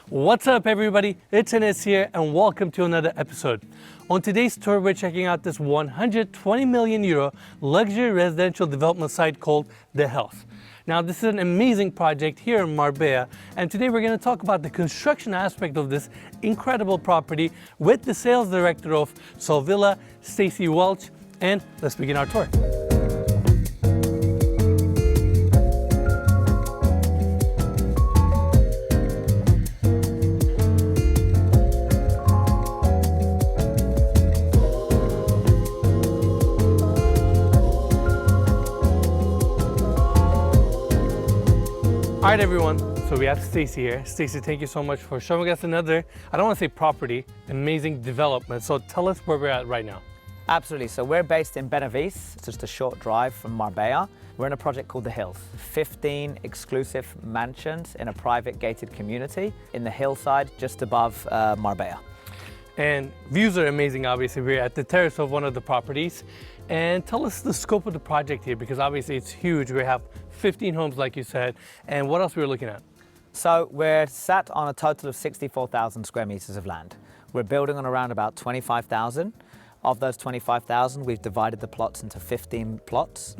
What's up, everybody? It's Enes here, and welcome to another episode. On today's tour, we're checking out this 120 million euro luxury residential development site called The Health. Now, this is an amazing project here in Marbella, and today we're going to talk about the construction aspect of this incredible property with the sales director of Solvilla, Stacey Welch, and let's begin our tour. All right, everyone, so we have Stacey here. Stacey, thank you so much for showing us another, I don't want to say property, amazing development. So tell us where we're at right now. Absolutely. So we're based in Benavice. It's just a short drive from Marbella. We're in a project called The Hills. 15 exclusive mansions in a private gated community in the hillside just above Marbella. And views are amazing, obviously. We're at the terrace of one of the properties. And tell us the scope of the project here, because obviously it's huge. We have 15 homes, like you said. And what else we're looking at? So we're sat on a total of 64,000 square meters of land. We're building on around about 25,000. Of those 25,000, we've divided the plots into 15 plots.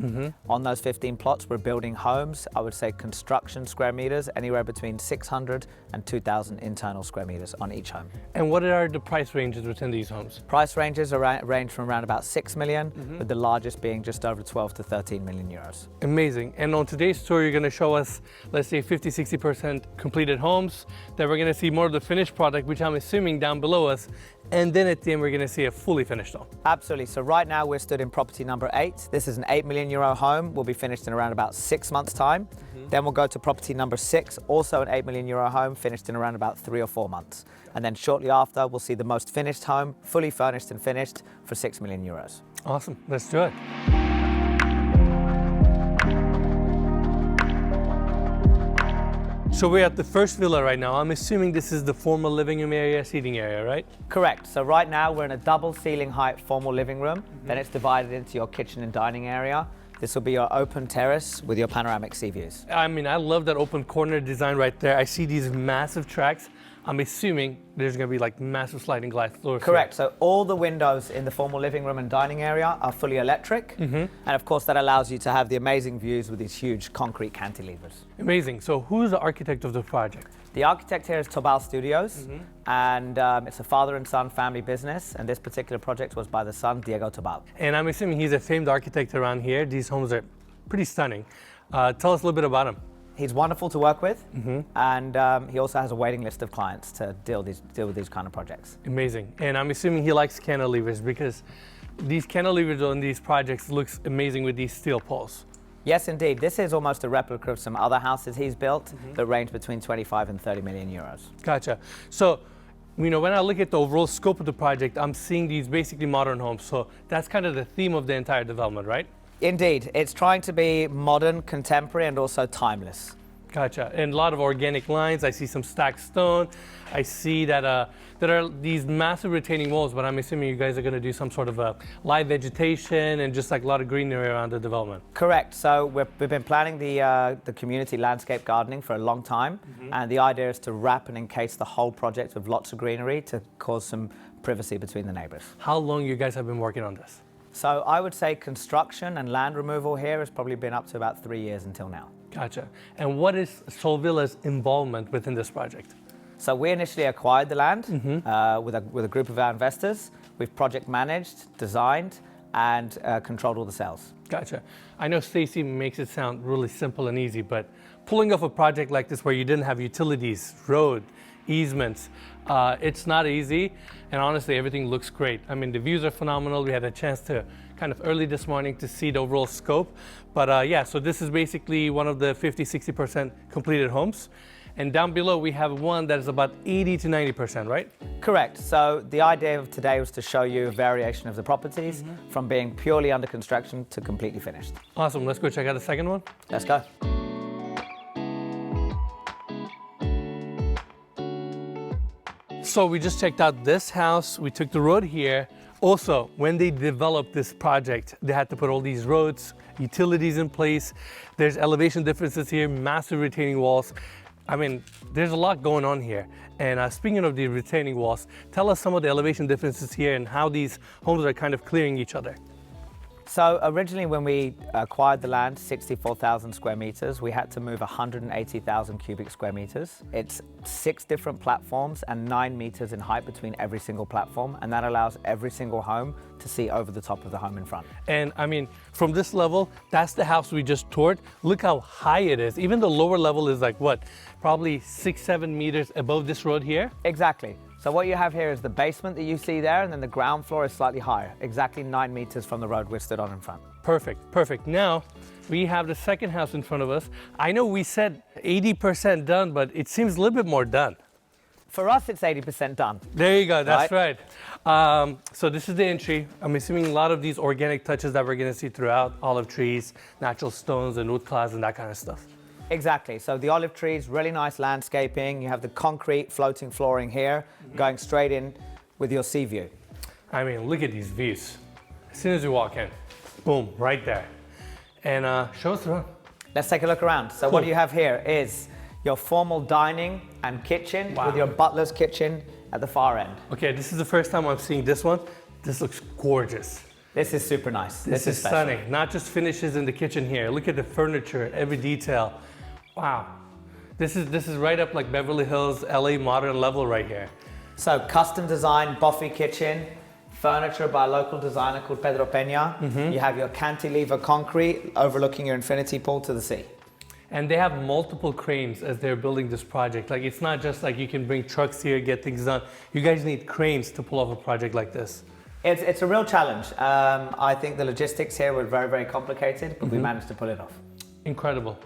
On those 15 plots, we're building homes. I would say construction square meters, anywhere between 600 and 2,000 internal square meters on each home. And what are the price ranges within these homes? Price ranges range from around about 6 million, with the largest being just over 12 to 13 million euros. Amazing. And on today's tour, you're going to show us, let's say, 50-60% completed homes. Then we're going to see more of the finished product, which I'm assuming down below us. And then at the end, we're going to see a fully finished home. Absolutely. So right now we're stood in property number 8. This is an 8 million euro home. Will be finished in around about 6 months' time. Then we'll go to property number 6, also an 8 million euro home, finished in around about 3 or 4 months. And then shortly after, we'll see the most finished home, fully furnished and finished for 6 million euros. Awesome. Let's do it. So we're at the first villa right now. I'm assuming this is the formal living room area, seating area, right? Correct. So right now we're in a double ceiling height formal living room. Then it's divided into your kitchen and dining area. This will be your open terrace with your panoramic sea views. I mean, I love that open corner design right there. I see these massive tracks. I'm assuming there's going to be like massive sliding glass doors. Correct. So all the windows in the formal living room and dining area are fully electric. And of course, that allows you to have the amazing views with these huge concrete cantilevers. Amazing. So who's the architect of the project? The architect here is Tobal Studios, and it's a father and son family business. And this particular project was by the son, Diego Tobal. And I'm assuming he's a famed architect around here. These homes are pretty stunning. Tell us a little bit about him. He's wonderful to work with, and he also has a waiting list of clients to deal with these kind of projects. Amazing. And I'm assuming he likes cantilevers, because these cantilevers on these projects looks amazing with these steel poles. Yes, indeed. This is almost a replica of some other houses he's built that range between 25 and 30 million euros. Gotcha. So, you know, when I look at the overall scope of the project, I'm seeing these basically modern homes. So that's kind of the theme of the entire development, right? Indeed. It's trying to be modern, contemporary, and also timeless. Gotcha. And a lot of organic lines. I see some stacked stone. I see that there are these massive retaining walls, but I'm assuming you guys are going to do some sort of a live vegetation and just like a lot of greenery around the development. Correct. So we've been planning the community landscape gardening for a long time, and the idea is to wrap and encase the whole project with lots of greenery to cause some privacy between the neighbors. How long you guys have been working on this? So I would say construction and land removal here has probably been up to about 3 years until now. Gotcha. And what is Solvilla's involvement within this project? So we initially acquired the land with a group of our investors. We've project managed, designed, and controlled all the sales. Gotcha. I know Stacey makes it sound really simple and easy, but pulling off a project like this where you didn't have utilities, road, easements, it's not easy. And honestly, everything looks great. I mean, the views are phenomenal. We had a chance to kind of early this morning to see the overall scope. But yeah, so this is basically one of the 50-60% completed homes. And down below, we have one that is about 80 to 90%, right? Correct. So the idea of today was to show you a variation of the properties from being purely under construction to completely finished. Awesome. Let's go check out the second one. Let's go. So we just checked out this house. We took the road here. Also, when they developed this project, they had to put all these roads, utilities in place. There's elevation differences here, massive retaining walls. I mean, there's a lot going on here. And speaking of the retaining walls, tell us some of the elevation differences here and how these homes are kind of clearing each other. So originally when we acquired the land, 64,000 square meters, we had to move 180,000 cubic square meters. It's 6 different platforms and 9 meters in height between every single platform, and that allows every single home to see over the top of the home in front. And I mean, from this level, that's the house we just toured. Look how high it is. Even the lower level is like what? Probably 6-7 meters above this road here. Exactly. So what you have here is the basement that you see there, and then the ground floor is slightly higher, exactly 9 meters from the road we're stood on in front. Perfect, perfect. Now, we have the second house in front of us. I know we said 80% done, but it seems a little bit more done. For us, it's 80% done. There you go, that's right. So this is the entry. I'm assuming a lot of these organic touches that we're gonna see throughout, olive trees, natural stones and wood clouds and that kind of stuff. Exactly. So the olive trees, really nice landscaping. You have the concrete floating flooring here, going straight in with your sea view. I mean, look at these views. As soon as you walk in, boom, right there. And show us around. Let's take a look around. So what you have here is your formal dining and kitchen with your butler's kitchen at the far end. Okay, this is the first time I'm seeing this one. This looks gorgeous. This is super nice. This is special. stunning. Not just finishes in the kitchen here. Look at the furniture, every detail. Wow. This is right up like Beverly Hills, LA modern level right here. So custom designed Buffy kitchen, furniture by a local designer called Pedro Peña. You have your cantilever concrete overlooking your infinity pool to the sea. And they have multiple cranes as they're building this project. Like it's not just like you can bring trucks here, get things done. You guys need cranes to pull off a project like this. It's a real challenge. I think the logistics here were very, very complicated, but we managed to pull it off. Incredible.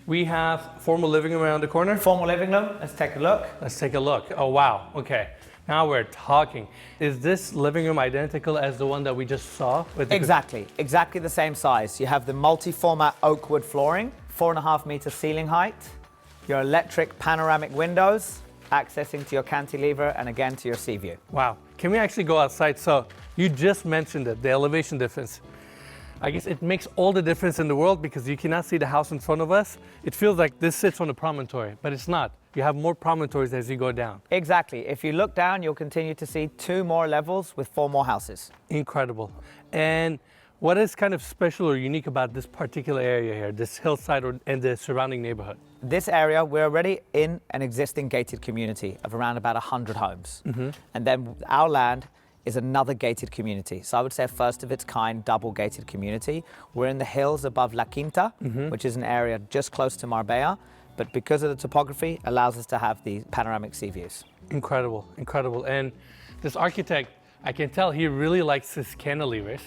We have formal living room around the corner. Formal living room, let's take a look. Let's take a look. Oh, wow. Okay. Now we're talking. Is this living room identical as the one that we just saw? With the Exactly the same size. You have the multi-format oak wood flooring, 4.5 meter ceiling height, your electric panoramic windows, accessing to your cantilever and again to your sea view. Wow. Can we actually go outside? So you just mentioned it, the elevation difference. I guess it makes all the difference in the world because you cannot see the house in front of us. It feels like this sits on a promontory, but it's not. You have more promontories as you go down. Exactly. If you look down, you'll continue to see 2 more levels with 4 more houses. Incredible. And what is kind of special or unique about this particular area here, this hillside and the surrounding neighborhood? This area, we're already in an existing gated community of around about 100 homes. And then our land is another gated community. So I would say a first of its kind double gated community. We're in the hills above La Quinta, which is an area just close to Marbella, but because of the topography, allows us to have the panoramic sea views. Incredible, incredible. And this architect, I can tell he really likes his cantilevers.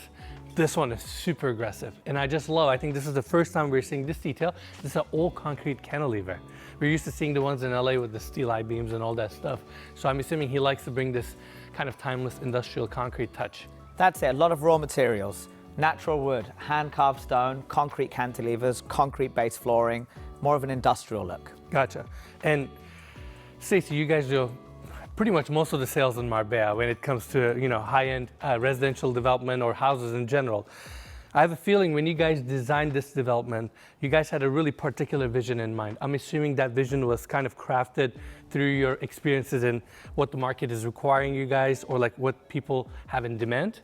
This one is super aggressive. And I think this is the first time we're seeing this detail. This is an all concrete cantilever. We're used to seeing the ones in LA with the steel I-beams and all that stuff. So I'm assuming he likes to bring this kind of timeless industrial concrete touch. That's it, a lot of raw materials. Natural wood, hand-carved stone, concrete cantilevers, concrete-based flooring, more of an industrial look. Gotcha. And Stacey, you guys do pretty much most of the sales in Marbella when it comes to high-end residential development or houses in general. I have a feeling when you guys designed this development, you guys had a really particular vision in mind. I'm assuming that vision was kind of crafted through your experiences in what the market is requiring you guys or like what people have in demand?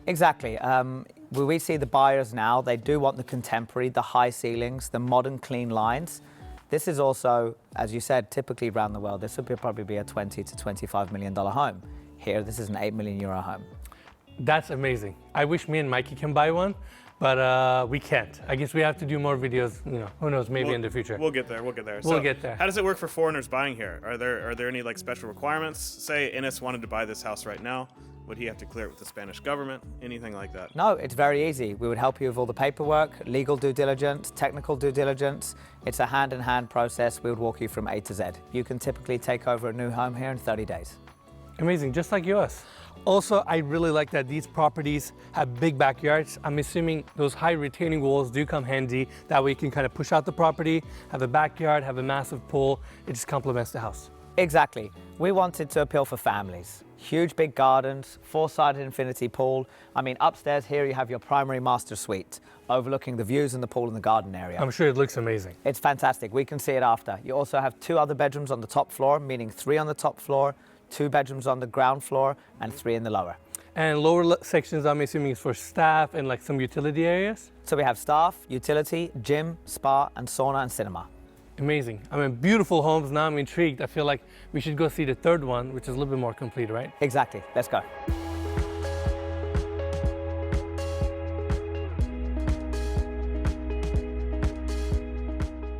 Exactly. When we see the buyers now, they do want the contemporary, the high ceilings, the modern clean lines. This is also, as you said, typically around the world, this would probably be a $20 to $25 million home. Here, this is an €8 million home. That's amazing. I wish me and Mikey can buy one, but we can't. I guess we have to do more videos, who knows, maybe in the future. We'll get there, we'll get there. We'll get there. How does it work for foreigners buying here? Are there any like special requirements? Say Innes wanted to buy this house right now. Would he have to clear it with the Spanish government? Anything like that? No, it's very easy. We would help you with all the paperwork, legal due diligence, technical due diligence. It's a hand-in-hand process. We would walk you from A to Z. You can typically take over a new home here in 30 days. Amazing, just like yours. Also, I really like that these properties have big backyards. I'm assuming those high retaining walls do come handy. That way you can kind of push out the property, have a backyard, have a massive pool. It just complements the house. Exactly. We wanted to appeal for families. Huge big gardens, four-sided infinity pool. I mean, upstairs here you have your primary master suite, overlooking the views in the pool and the garden area. I'm sure it looks amazing. It's fantastic. We can see it after. You also have 2 other bedrooms on the top floor, meaning 3 on the top floor, 2 bedrooms on the ground floor, and 3 in the lower. And lower sections, I'm assuming, is for staff and like some utility areas? So we have staff, utility, gym, spa, and sauna and cinema. Amazing. I mean, beautiful homes. Now I'm intrigued. I feel like we should go see the third one, which is a little bit more complete, right? Exactly. Let's go.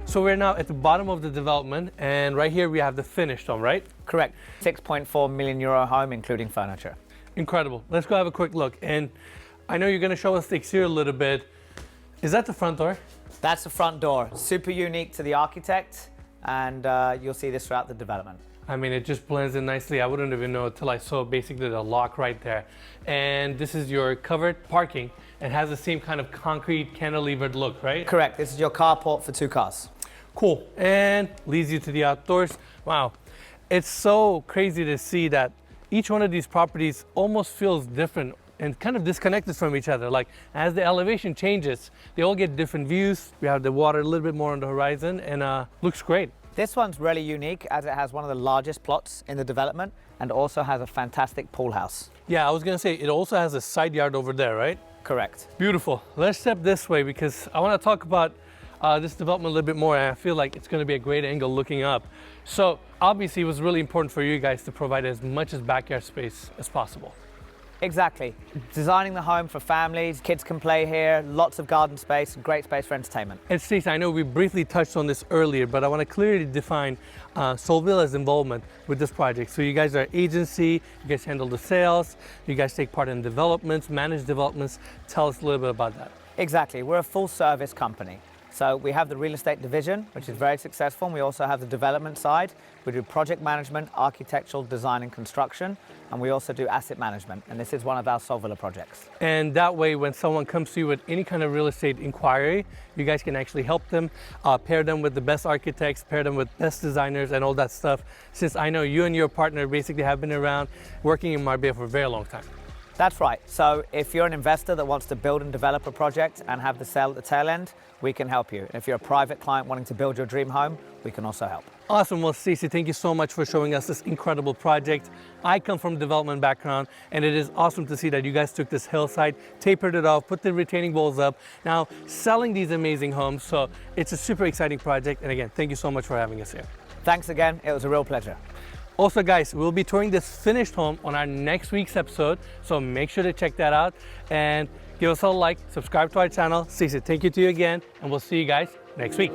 So we're now at the bottom of the development, and right here we have the finished home, right? Correct. 6.4 million euro home, including furniture. Incredible. Let's go have a quick look. And I know you're going to show us the exterior a little bit. Is that the front door? That's the front door. Super unique to the architect, and you'll see this throughout the development. I mean, it just blends in nicely. I wouldn't even know until I saw basically the lock right there. And this is your covered parking. It has the same kind of concrete cantilevered look, right? Correct. This is your carport for 2 cars. Cool. And leads you to the outdoors. Wow. It's so crazy to see that each one of these properties almost feels different and kind of disconnected from each other. Like as the elevation changes, they all get different views. We have the water a little bit more on the horizon, and looks great. This one's really unique as it has one of the largest plots in the development and also has a fantastic pool house. Yeah, I was gonna say, it also has a side yard over there, right? Correct. Beautiful. Let's step this way because I wanna talk about this development a little bit more, and I feel like it's gonna be a great angle looking up. So obviously it was really important for you guys to provide as much as backyard space as possible. Exactly. Designing the home for families, kids can play here, lots of garden space, and great space for entertainment. And Stacey, I know we briefly touched on this earlier, but I want to clearly define Solvilla's involvement with this project. So you guys are an agency, you guys handle the sales, you guys take part in developments, manage developments. Tell us a little bit about that. Exactly. We're a full service company. So we have the real estate division, which is very successful, and we also have the development side. We do project management, architectural design and construction, and we also do asset management, and this is one of our Solvilla projects. And that way, when someone comes to you with any kind of real estate inquiry, you guys can actually help them, pair them with the best architects, pair them with best designers and all that stuff, since I know you and your partner basically have been around working in Marbella for a very long time. That's right. So if you're an investor that wants to build and develop a project and have the sale at the tail end, we can help you. If you're a private client wanting to build your dream home, we can also help. Awesome. Well, Stacey, thank you so much for showing us this incredible project. I come from a development background, and it is awesome to see that you guys took this hillside, tapered it off, put the retaining walls up, now selling these amazing homes. So it's a super exciting project. And again, thank you so much for having us here. Thanks again. It was a real pleasure. Also, guys, we'll be touring this finished home on our next week's episode, so make sure to check that out and give us a like, subscribe to our channel. Stacey, thank you to you again, and we'll see you guys next week.